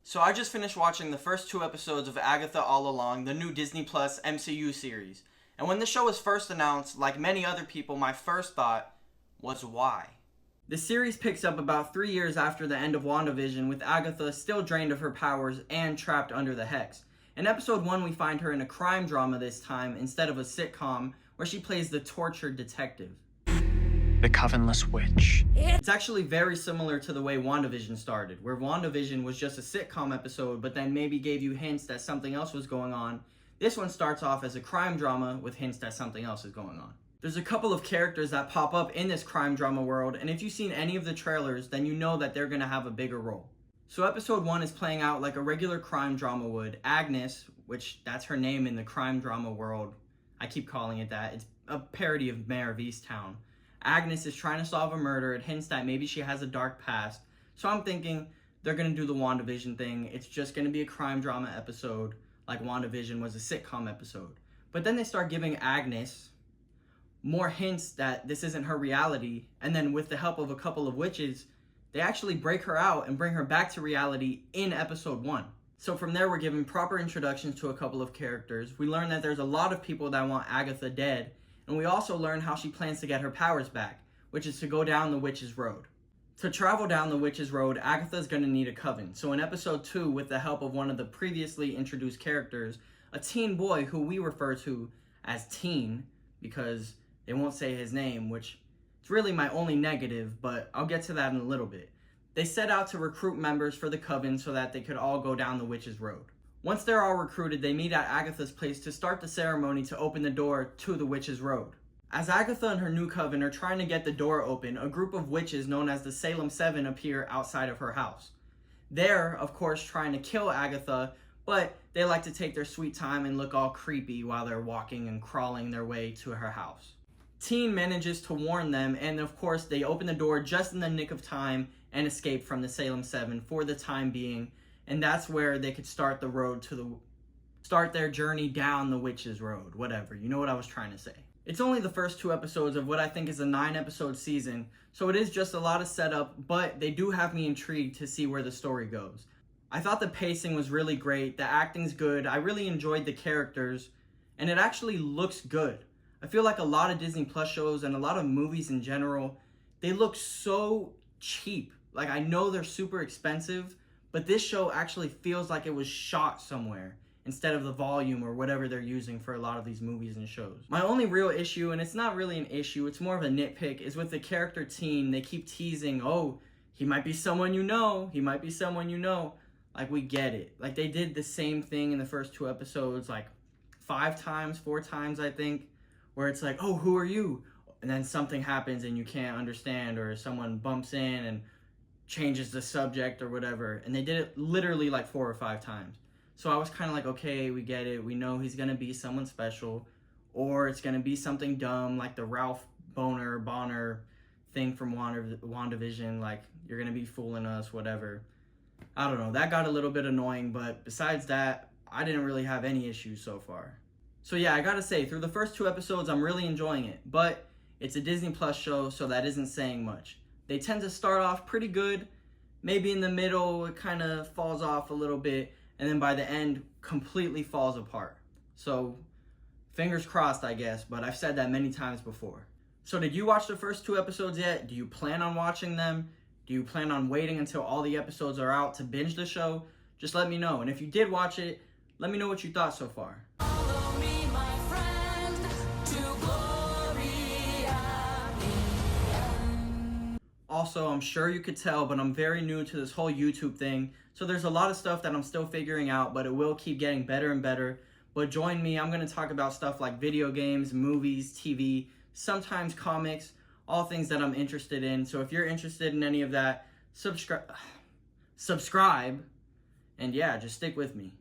So I just finished watching the first 2 episodes of Agatha All Along, the new Disney Plus MCU series. And when the show was first announced, like many other people, my first thought was why? The series picks up about 3 years after the end of WandaVision, with Agatha still drained of her powers and trapped under the Hex. In episode 1, we find her in a crime drama this time instead of a sitcom, where she plays the tortured detective. The Covenless Witch. It's actually very similar to the way WandaVision started, where WandaVision was just a sitcom episode, but then maybe gave you hints that something else was going on. This one starts off as a crime drama with hints that something else is going on. There's a couple of characters that pop up in this crime drama world, and if you've seen any of the trailers, then you know that they're going to have a bigger role. So episode 1 is playing out like a regular crime drama would. Agnes, which that's her name in the crime drama world, I keep calling it that, it's a parody of Mayor of Easttown. Agnes is trying to solve a murder. It hints that maybe she has a dark past. So I'm thinking they're going to do the WandaVision thing. It's just going to be a crime drama episode like WandaVision was a sitcom episode. But then they start giving Agnes more hints that this isn't her reality. And then with the help of a couple of witches, they actually break her out and bring her back to reality in episode 1. So from there, we're given proper introductions to a couple of characters. We learn that there's a lot of people that want Agatha dead. And we also learn how she plans to get her powers back, which is to go down the Witch's Road. To travel down the Witch's Road, Agatha's going to need a coven. So in episode 2, with the help of one of the previously introduced characters, a teen boy who we refer to as Teen, because they won't say his name, which is really my only negative, but I'll get to that in a little bit. They set out to recruit members for the coven so that they could all go down the Witch's Road. Once they're all recruited, they meet at Agatha's place to start the ceremony to open the door to the Witch's Road. As Agatha and her new coven are trying to get the door open, a group of witches known as the Salem 7 appear outside of her house. They're, of course, trying to kill Agatha, but they like to take their sweet time and look all creepy while they're walking and crawling their way to her house. Teen manages to warn them, and of course they open the door just in the nick of time and escape from the Salem 7 for the time being. And that's where they could start start their journey down the Witch's Road, whatever. You know what I was trying to say. It's only the first 2 episodes of what I think is a 9-episode season, so it is just a lot of setup, but they do have me intrigued to see where the story goes. I thought the pacing was really great, the acting's good, I really enjoyed the characters, and it actually looks good. I feel like a lot of Disney Plus shows and a lot of movies in general, they look so cheap. Like, I know they're super expensive, but this show actually feels like it was shot somewhere instead of the volume or whatever they're using for a lot of these movies and shows. My only real issue, and it's not really an issue, it's more of a nitpick, is with the character Teen. They keep teasing, oh, he might be someone you know, he might be someone you know. Like, we get it. Like, they did the same thing in the first 2 episodes, like 4 times, I think, where it's like, oh, who are you? And then something happens and you can't understand, or someone bumps in and changes the subject or whatever, and they did it literally like 4 or 5 times. So I was kind of like, okay, we get it, we know he's gonna be someone special, or it's gonna be something dumb like the Ralph Bonner thing from WandaVision, like, you're gonna be fooling us, whatever. I don't know, that got a little bit annoying, but besides that, I didn't really have any issues so far. So yeah, I gotta say, through the first 2 episodes, I'm really enjoying it, but it's a Disney Plus show, so that isn't saying much. They tend to start off pretty good, maybe in the middle it kind of falls off a little bit, and then by the end, completely falls apart. So, fingers crossed, I guess, but I've said that many times before. So did you watch the first 2 episodes yet? Do you plan on watching them? Do you plan on waiting until all the episodes are out to binge the show? Just let me know, and if you did watch it, let me know what you thought so far. Also, I'm sure you could tell, but I'm very new to this whole YouTube thing, so there's a lot of stuff that I'm still figuring out, but it will keep getting better and better. But join me, I'm going to talk about stuff like video games, movies, TV, sometimes comics, all things that I'm interested in. So if you're interested in any of that, subscribe, and yeah, just stick with me.